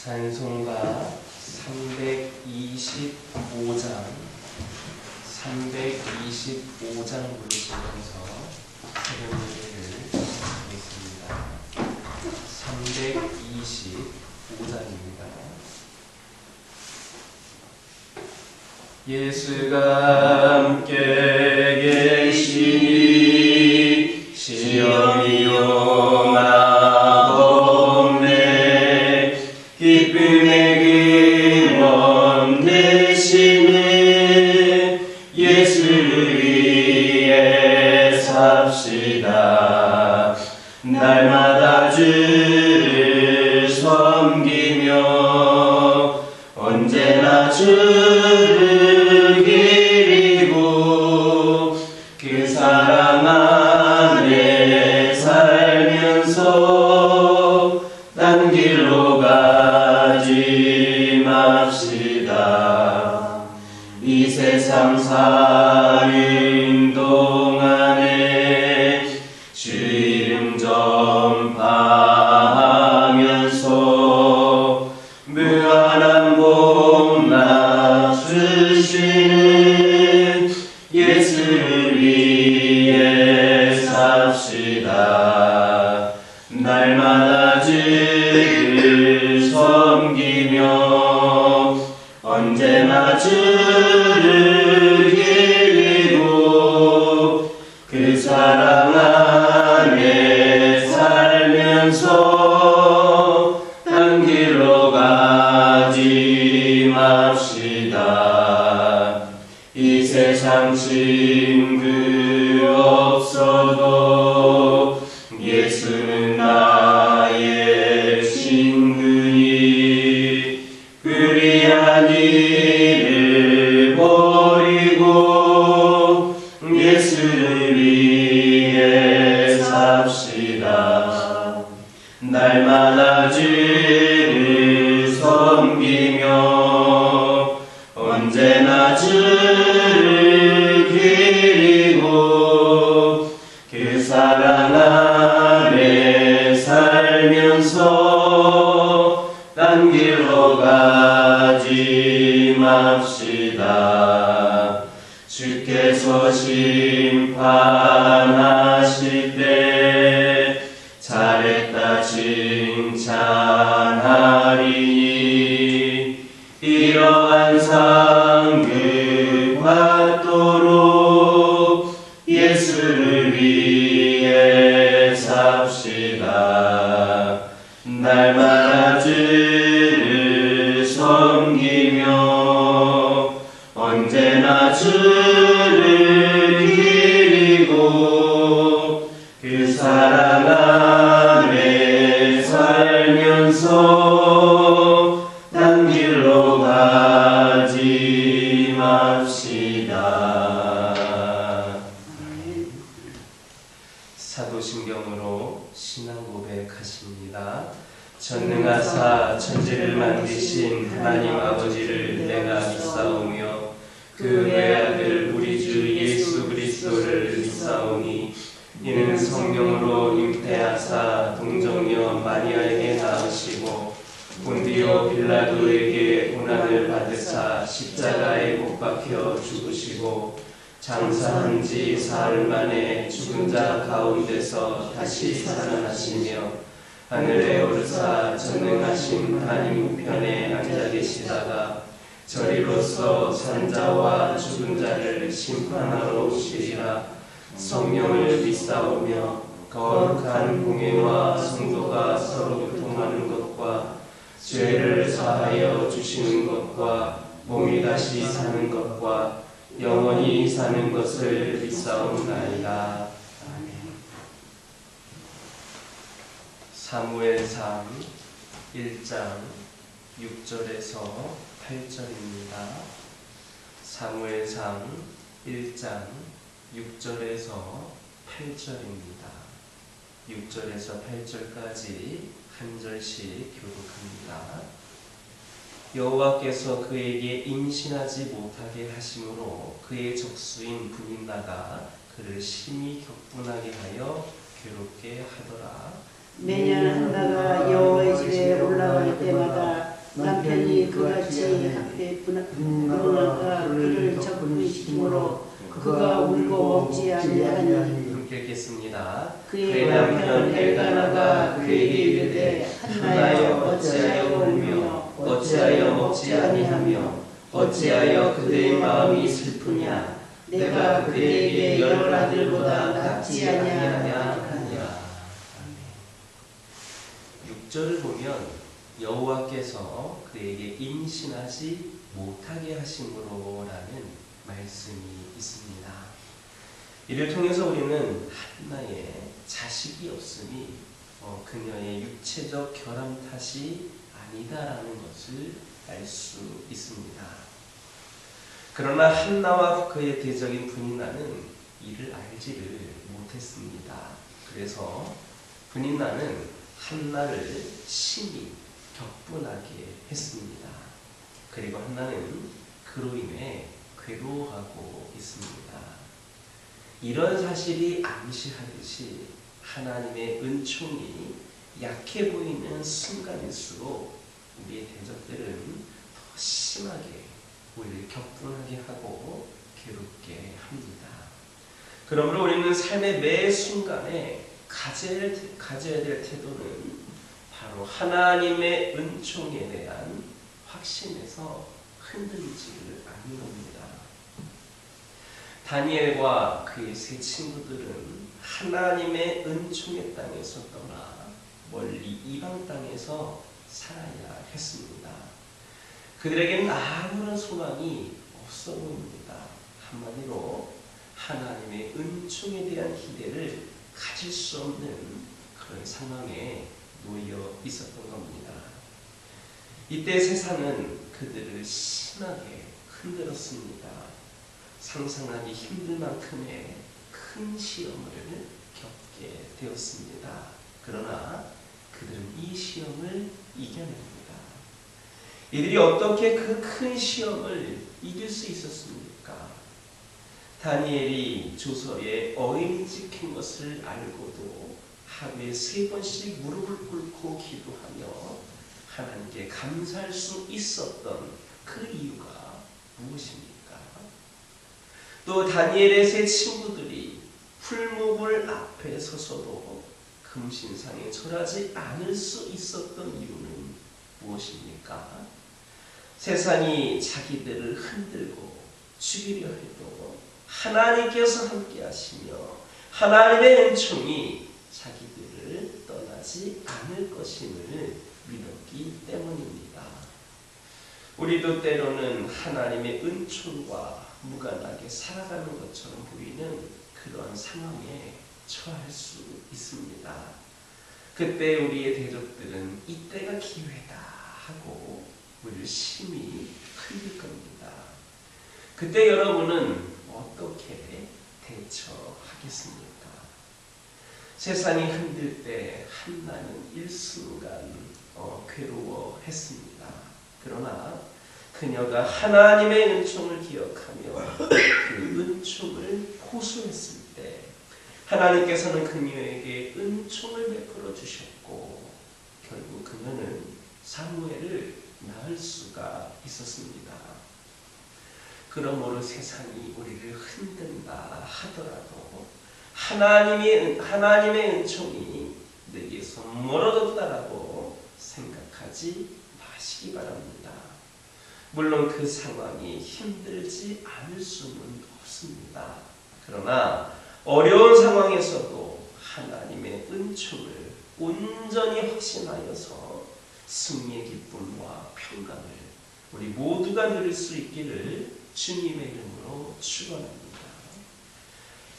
찬송가 325장 부르시면서 새벽 예배를 하겠습니다. 325장입니다. 예수가 함께 계시니 시험이 용하옵네. 기쁨의 근원 되시는 예수를 위해 삽시다. 날마다 주를 섬기며 언제나 주를 기리고 그 사랑 안에 살면서 딴 길로 가지 맙시다. 이 세상 사는 동안에 주 이름 전파하면서 무한한 복락 주시는 예수를 위해 삽시다. 날마다 주를 섬기며 언제나 주를 기리고 그 사랑 안에 살면서 딴 길로 가지 맙시다. 이 세상 친구 없어도 예수는 나의 친구니 불의한 일을 버리고 예수를 위해 삽시다. 날마다 주를 섬기며 언제나 주를 기리고 그 사랑 안에 살면서 딴 길로 가지 맙시다. 주께서 심판하실 때 잘했다 칭찬하리니 이러한 상급 받도록 예수를 위해 삽시다. 날마다 주를 섬기며 언제나 주를 기리고 그 사랑 안에 살면서 딴 길로 가지 맙시다. 사도신경으로 신앙 고백하십니다. 전능하사 천지를 만드신 하나님 아버지를 내가 믿사오며 그 외아들 우리 주 예수 그리스도를 믿사오니 이는 성령으로 잉태하사 동정녀 마리아에게 낳으시고 본디오 빌라도에게 고난을 받으사 십자가에 못 박혀 죽으시고 장사한 지 사흘 만에 죽은 자 가운데서 다시 살아나시며 하늘에 오르사 전능하신 하나님 우편에 앉아 계시다가 저리로서 산 자와 죽은 자를 심판하러 오시리라. 성령을 믿사오며 거룩한 공예와 성도가 서로 교통하는 것과 죄를 사하여 주시는 것과 몸이 다시 사는 것과 영원히 사는 것을 믿사옵나이다. 사무엘상 1장 6절에서 8절입니다. 사무엘상 1장 6절에서 8절입니다. 6절에서 8절까지 한 절씩 교독합니다. 여호와께서 그에게 임신하지 못하게 하심으로 그의 적수인 분인나가 그를 심히 격분하게 하여 괴롭게 하더라. 매년 한나가 여호와의 집에 올라갈 때마다 불같이 한때 분하가 그를 접근시키므로 그가 울고 먹지 아니하니. 함께 읽겠습니다. 그의 남편 엘가나가 그에게 이르되 한나여 어찌하여 울며 어찌하여 먹지 아니하며 어찌하여 그대의 마음이 슬프냐. 내가 그대에게 열 아들보다 낫지 아니하냐 하니라. 6절을 보면 여호와께서 그에게 임신하지 못하게 하심으로라는 말씀이 있습니다. 이를 통해서 우리는 한나의 자식이 없음이 그녀의 육체적 결함 탓이 아니다라는 것을 알 수 있습니다. 그러나 한나와 그의 대적인 분인나는 이를 알지를 못했습니다. 그래서 분인나는 한나를 심히 격분하게 했습니다. 그리고 한나는 그로 인해 괴로워하고 있습니다. 이런 사실이 암시하듯이 하나님의 은총이 약해 보이는 순간일수록 우리의 대적들은 더 심하게 우리를 격분하게 하고 괴롭게 합니다. 그러므로 우리는 삶의 매 순간에 가져야 될 태도는 바로 하나님의 은총에 대한 확신에서 흔들리지를 않는 겁니다. 다니엘과 그의 세 친구들은 하나님의 은총의 땅에서 떠나 멀리 이방 땅에서 살아야 했습니다. 그들에게는 아무런 소망이 없어 보입니다. 한마디로 하나님의 은총에 대한 기대를 가질 수 없는 그런 상황에 놓여 있었던 겁니다. 이때 세상은 그들을 심하게 흔들었습니다. 상상하기 힘들 만큼의 큰 시험을 겪게 되었습니다. 그러나 그들은 이 시험을 이겨냅니다. 이들이 어떻게 그 큰 시험을 이길 수 있었습니까? 다니엘이 조서에 어인이 찍힌 것을 알고도 하루에 3번씩 무릎을 꿇고 기도하며 하나님께 감사할 수 있었던 그 이유가 무엇입니까? 또 다니엘의 세 친구들이 풀무불 앞에 서서도 금신상에 절하지 않을 수 있었던 이유는 무엇입니까? 세상이 자기들을 흔들고 죽이려 해도 하나님께서 함께 하시며 하나님의 은총이 자기들을 떠나지 않을 것임을 믿었기 때문입니다. 우리도 때로는 하나님의 은총과 무관하게 살아가는 것처럼 보이는 그런 상황에 처할 수 있습니다. 그때 우리의 대적들은 이때가 기회다 하고 우리를 심히 흘릴 겁니다. 그때 여러분은 어떻게 대처하겠습니까? 세상이 흔들 때 한나는 일순간 괴로워했습니다. 그러나 그녀가 하나님의 은총을 기억하며 그 은총을 호소했을 때 하나님께서는 그녀에게 은총을 베풀어 주셨고 결국 그녀는 사무엘을 낳을 수가 있었습니다. 그러므로 세상이 우리를 흔든다 하더라도 하나님의 은총이 내게서 멀어졌다라고 생각하지 마시기 바랍니다. 물론 그 상황이 힘들지 않을 수는 없습니다. 그러나 어려운 상황에서도 하나님의 은총을 온전히 확신하여서 승리의 기쁨과 평강을 우리 모두가 누릴 수 있기를 주님의 이름으로 축원합니다.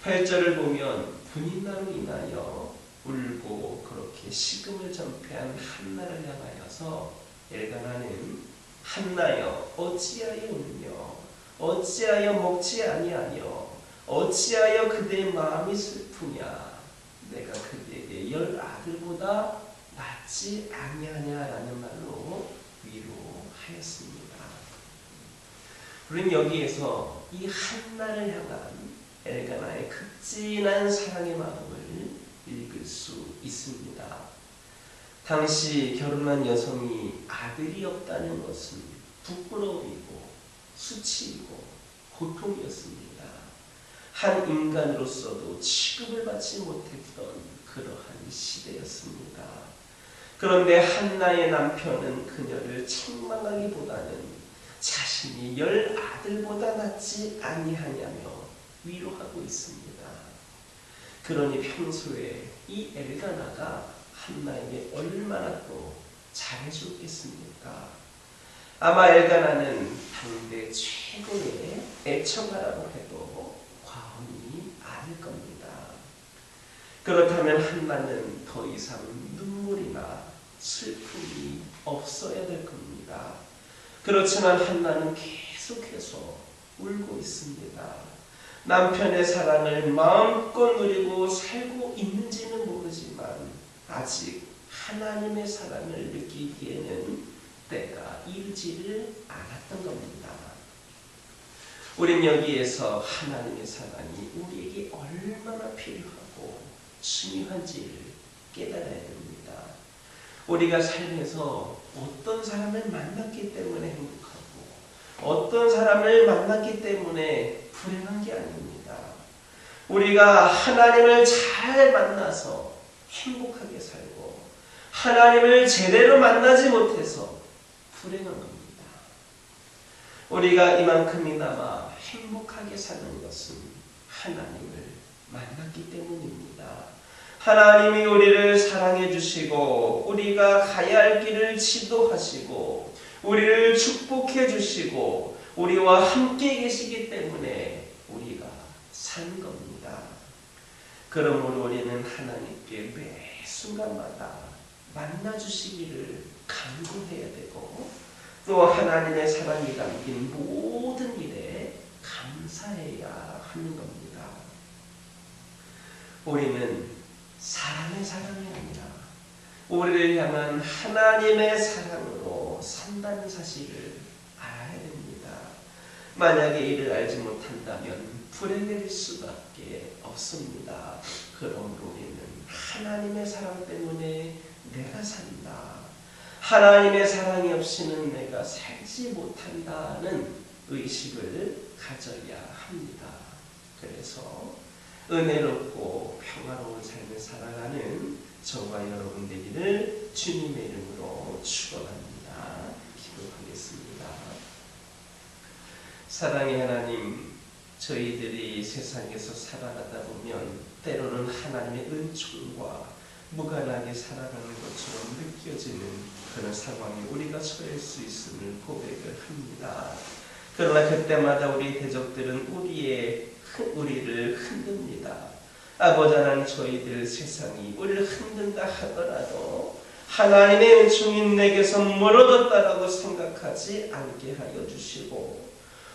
8절을 보면 분인나로 인하여 울고 그렇게 식음을 전폐한 한나를 향하여서 엘가나는 한나여 어찌하여 울며 어찌하여 먹지 아니하며 어찌하여 그대의 마음이 슬프냐. 내가 그대에게 10 아들보다 낫지 아니하냐라는 말로 위로하였습니다. 우리는 여기에서 이 한나를 향한 엘가나의 극진한 사랑의 마음을 읽을 수 있습니다. 당시 결혼한 여성이 아들이 없다는 것은 부끄러움이고 수치이고 고통이었습니다. 한 인간으로서도 취급을 받지 못했던 그러한 시대였습니다. 그런데 한나의 남편은 그녀를 책망하기보다는 자신이 10아들보다 낫지 아니하냐며 위로하고 있습니다. 그러니 평소에 이 엘가나가 한나에게 얼마나 또 잘해주겠습니까? 아마 엘가나는 당대 최고의 애청가라고 해도 과언이 아닐 겁니다. 그렇다면 한나는 더 이상 눈물이나 슬픔이 없어야 될 겁니다. 그렇지만 한나는 계속해서 울고 있습니다. 남편의 사랑을 마음껏 누리고 살고 있는지는 모르지만 아직 하나님의 사랑을 느끼기에는 때가 이르지를 않았던 겁니다. 우린 여기에서 하나님의 사랑이 우리에게 얼마나 필요하고 중요한지를 깨달아야 됩니다. 우리가 삶에서 어떤 사람을 만났기 때문에 행복하고 어떤 사람을 만났기 때문에 불행한 게 아닙니다. 우리가 하나님을 잘 만나서 행복하게 살고 하나님을 제대로 만나지 못해서 불행한 겁니다. 우리가 이만큼이나마 행복하게 사는 것은 하나님을 만났기 때문입니다. 하나님이 우리를 사랑해 주시고 우리가 가야 할 길을 지도하시고 우리를 축복해 주시고 우리와 함께 계시기 때문에 우리가 사는 겁니다. 그러므로 우리는 하나님께 매 순간마다 만나주시기를 간구해야 되고 또 하나님의 사랑이 담긴 모든 일에 감사해야 하는 겁니다. 우리는 사람의 사랑이 아니라 우리를 향한 하나님의 사랑으로 산다는 사실을 알아야 됩니다. 만약에 이를 알지 못한다면 불행해질 수밖에 없습니다. 그러므로 우리는 하나님의 사랑 때문에 내가 산다. 하나님의 사랑이 없이는 내가 살지 못한다는 의식을 가져야 합니다. 그래서 은혜롭고 평화로운 삶을 살아가는 저와 여러분 되기를 주님의 이름으로 축원합니다. 기도하겠습니다. 사랑의 하나님, 저희들이 세상에서 살아가다 보면 때로는 하나님의 은총과 무관하게 살아가는 것처럼 느껴지는 그런 상황에 우리가 처할 수 있음을 고백을 합니다. 그러나 그때마다 우리 대적들은 우리를 흔듭니다. 아버지 하나님, 저희들 세상이 우리를 흔든다 하더라도 하나님의 은총이 내게서 멀어졌다라고 생각하지 않게 하여 주시고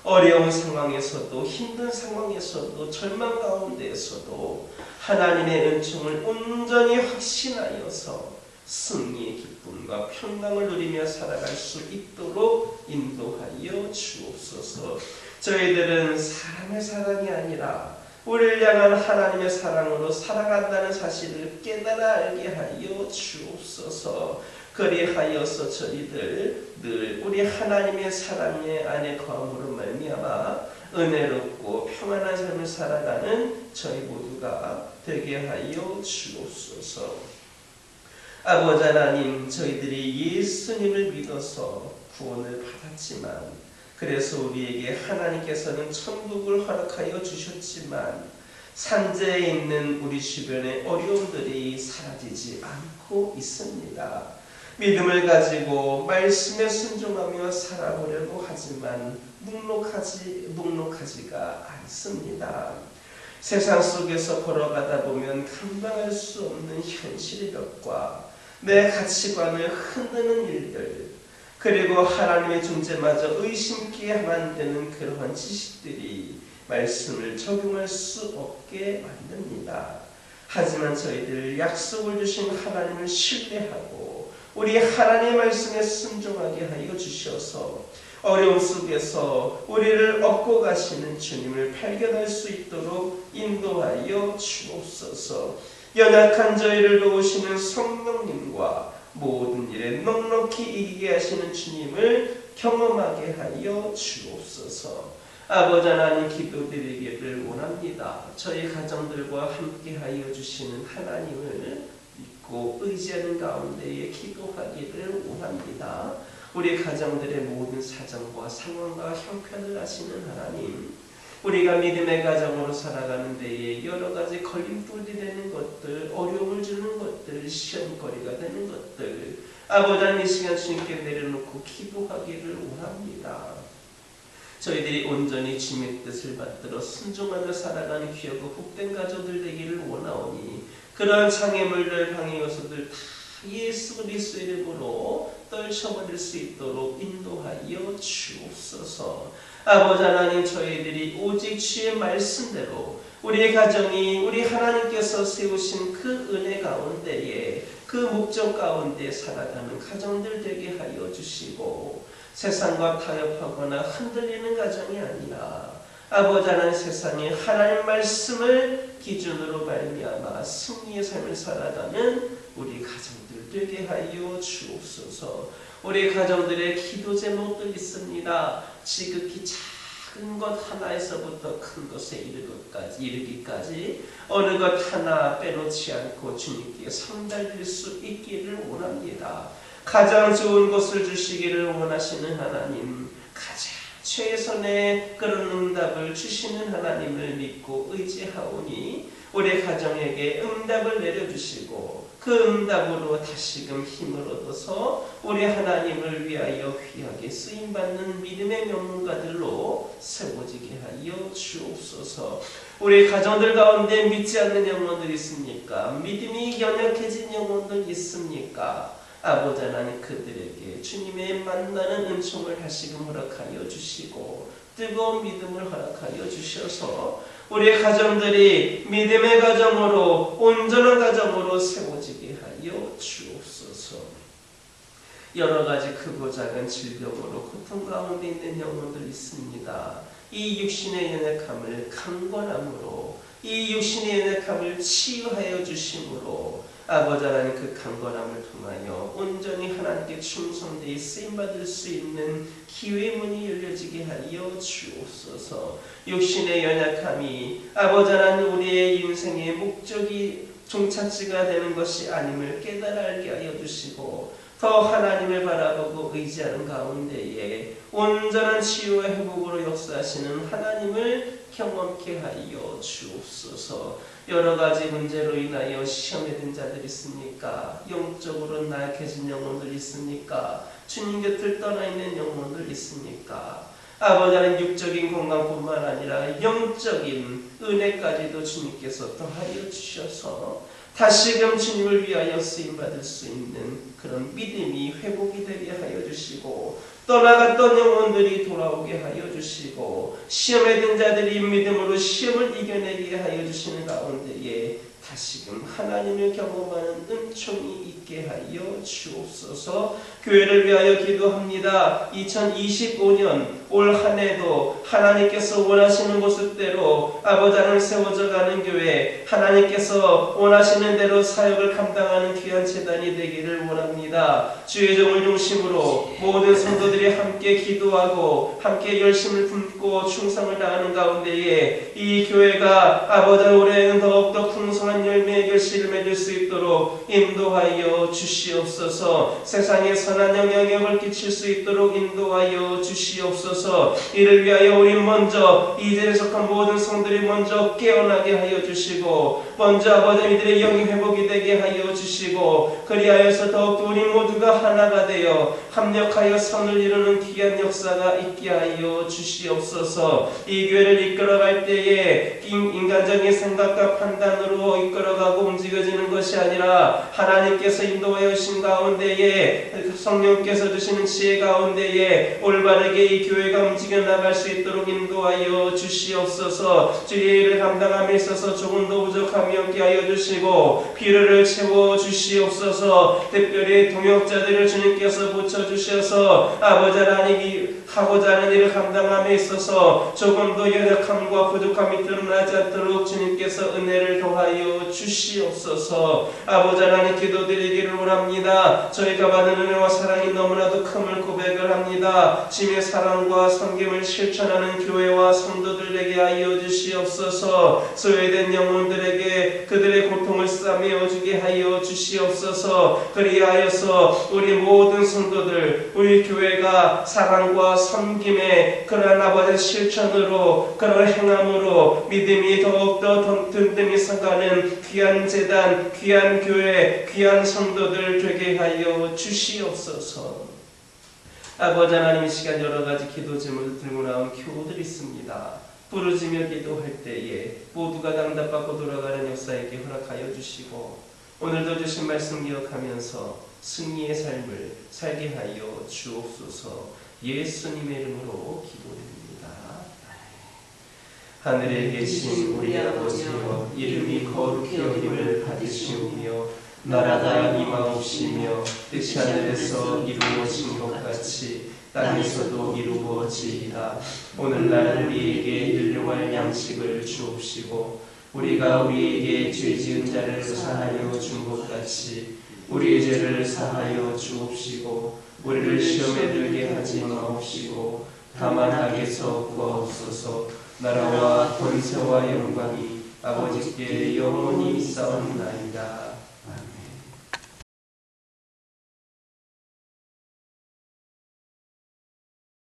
어려운 상황에서도 힘든 상황에서도 절망 가운데에서도 하나님의 은총을 온전히 확신하여서 승리의 기쁨과 평강을 누리며 살아갈 수 있도록 인도하여 주옵소서. 저희들은 사람의 사랑이 아니라 우리를 향한 하나님의 사랑으로 살아간다는 사실을 깨달아 알게 하여 주옵소서. 그리하여서 저희들 늘 우리 하나님의 사랑의 안에 거함으로 말미암아 은혜롭고 평안한 삶을 살아가는 저희 모두가 되게 하여 주옵소서. 아버지 하나님, 저희들이 예수님을 믿어서 구원을 받았지만 그래서 우리에게 하나님께서는 천국을 허락하여 주셨지만 산재에 있는 우리 주변의 어려움들이 사라지지 않고 있습니다. 믿음을 가지고 말씀에 순종하며 살아보려고 하지만 묵묵하지가 않습니다. 세상 속에서 걸어가다 보면 감당할 수 없는 현실의 벽과 내 가치관을 흔드는 일들, 그리고 하나님의 존재마저 의심케 만드는 그러한 지식들이 말씀을 적용할 수 없게 만듭니다. 하지만 저희들 약속을 주신 하나님을 신뢰하고 우리 하나님의 말씀에 순종하게 하여 주셔서 어려움 속에서 우리를 업고 가시는 주님을 발견할 수 있도록 인도하여 주옵소서. 연약한 저희를 도우시는 성령님과 모든 일에 넉넉히 이기게 하시는 주님을 경험하게 하여 주옵소서. 아버지 하나님, 기도드리기를 원합니다. 저희 가정들과 함께 하여 주시는 하나님을 믿고 의지하는 가운데에 기도하기를 원합니다. 우리 가정들의 모든 사정과 상황과 형편을 아시는 하나님, 우리가 믿음의 가정으로 살아가는 데에 여러 가지 걸림돌이 되는 것들, 어려움을 주는 것들, 시험거리가 되는 것들, 아버지 하나님, 이 시간 주님께 내려놓고 기도하기를 원합니다. 저희들이 온전히 주님의 뜻을 받들어 순종하며 살아가는 귀하고 복된 가족들 되기를 원하오니, 그러한 장애물들, 방해 요소들 다 예수 그리스도 이름으로 떨쳐버릴 수 있도록 인도하여 주옵소서. 아버지 하나님, 저희들이 오직 주의 말씀대로 우리의 가정이 우리 하나님께서 세우신 그 은혜 가운데에, 그 목적 가운데 살아가는 가정들 되게 하여 주시고, 세상과 타협하거나 흔들리는 가정이 아니라 아버지 하나님, 세상에 하나님 말씀을 기준으로 말미암아 승리의 삶을 살아가는 우리 가정들 되게 하여 주옵소서. 우리 가정들의 기도 제목들 있습니다. 지극히 작은 것 하나에서부터 큰 것에 이르기까지 어느 것 하나 빼놓지 않고 주님께 상달될 수 있기를 원합니다. 가장 좋은 것을 주시기를 원하시는 하나님, 가장 최선의 그런 응답을 주시는 하나님을 믿고 의지하오니, 우리 가정에게 응답을 내려주시고 그 응답으로 다시금 힘을 얻어서 우리 하나님을 위하여 귀하게 쓰임받는 믿음의 명문가들로 세워지게 하여 주옵소서. 우리 가정들 가운데 믿지 않는 영혼들 있습니까? 믿음이 연약해진 영혼들 있습니까? 아버지 하나님, 그들에게 주님의 만나는 은총을 다시금 허락하여 주시고 뜨거운 믿음을 허락하여 주셔서 우리의 가정들이 믿음의 가정으로, 온전한 가정으로 세워지게 하여 주옵소서. 여러 가지 크고 작은 질병으로 고통 가운데 있는 영혼들 있습니다. 이 육신의 연약함을 강건함으로, 이 육신의 연약함을 치유하여 주심으로 아버지 하나님, 그 강건함을 통하여 온전히 하나님께 충성되이 쓰임받을 수 있는 기회의 문이 열려지게 하여 주옵소서. 육신의 연약함이 아버지 하나님, 우리의 인생의 목적이 종착지가 되는 것이 아님을 깨달아 알게 하여 주시고, 더 하나님을 바라보고 의지하는 가운데에 온전한 치유와 회복으로 역사하시는 하나님을 경험케 하여 주옵소서. 여러 가지 문제로 인하여 시험에 든 자들 있습니까? 영적으로 나약해진 영혼들 있습니까? 주님 곁을 떠나 있는 영혼들 있습니까? 아버지 하나님, 육적인 건강뿐만 아니라 영적인 은혜까지도 주님께서 더하여 주셔서 다시금 주님을 위하여 쓰임받을 수 있는 그런 믿음이 회복이 되게 하여 주시고, 떠나갔던 영혼들이 돌아오게 하여 주시고, 시험에 든 자들이 믿음으로 시험을 이겨내게 하여 주시는 가운데에 다시금 하나님을 경험하는 은총이 있게 하여 주옵소서. 교회를 위하여 기도합니다. 2025년 올 한 해도 하나님께서 원하시는 모습대로 아버지 하나님 세워져가는 교회, 하나님께서 원하시는 대로 사역을 감당하는 귀한 제단이 되기를 원합니다. 주의 종을 중심으로 모든 성도들이 함께 기도하고 함께 열심을 품고 충성을 다하는 가운데에 이 교회가 아버지 올해는 더욱더 풍성한 열매의 결실을 맺을 수 있도록 인도하여 주시옵소서. 세상에 선한 영향력을 끼칠 수 있도록 인도하여 주시옵소서. 이를 위하여 우리 먼저 이 자리에 속한 모든 성들이 먼저 깨어나게 하여 주시고, 먼저 아버지 이들의 영이 회복이 되게 하여 주시고, 그리하여서 더욱더 우리 모두가 하나가 되어 합력하여 선을 이루는 귀한 역사가 있게 하여 주시옵소서. 이 교회를 이끌어갈 때에 인간적인 생각과 판단으로 이끌어가고 움직여지는 것이 아니라 하나님께서 인도하여 주신 가운데에, 성령께서 주시는 지혜 가운데에 올바르게 이 교회 교회가 움직여 나갈 수 있도록 인도하여 주시옵소서. 주의 일을 감당함에 있어서 조금 더 부족함이 없게 하여 주시고 필요를 채워 주시옵소서. 특별히 동역자들을 주님께서 붙여주셔서 아버지 하나님이 하고자 하는 일을 감당함에 있어서 조금 더 연약함과 부족함이 드러나지 않도록 주님께서 은혜를 더하여 주시옵소서. 아버지 하나님 기도드리기를 원합니다. 저희가 받은 은혜와 사랑이 너무나도 큼을 고백을 합니다. 주님의 사랑과 섬김을 실천하는 교회와 성도들 되게 하여 주시옵소서. 소외된 영혼들에게 그들의 고통을 싸매어 주게 하여 주시옵소서. 그리하여서 우리 모든 성도들, 우리 교회가 사랑과 섬김의 그러한 아버지 실천으로, 그러한 행함으로 믿음이 더욱더 든든히 서가는 귀한 제단, 귀한 교회, 귀한 성도들 되게 하여 주시옵소서. 아버지 하나님, 이 시간 여러 가지 기도 제목을 들고 나온 교우들이 있습니다. 부르짖며 기도할 때에 모두가 응답받고 돌아가는 역사에게 허락하여 주시고 오늘도 주신 말씀 기억하면서 승리의 삶을 살게 하여 주옵소서. 예수님의 이름으로 기도드립니다. 하늘에 계신 우리 아버지여, 이름이 거룩히 여김을 받으시오며 나라가 임하옵시며 뜻이 하늘에서 이루어진 것 같이 땅에서도 이루어지이다. 오늘날 우리에게 일용할 양식을 주옵시고 우리가 우리에게 죄 지은 자를 사하여 준 것 같이 우리의 죄를 사하여 주옵시고 우리를 시험에 들게 하지 마옵시고 다만 악에서 구하옵소서. 나라와 권세와 영광이 아버지께 영원히 있사옵나이다.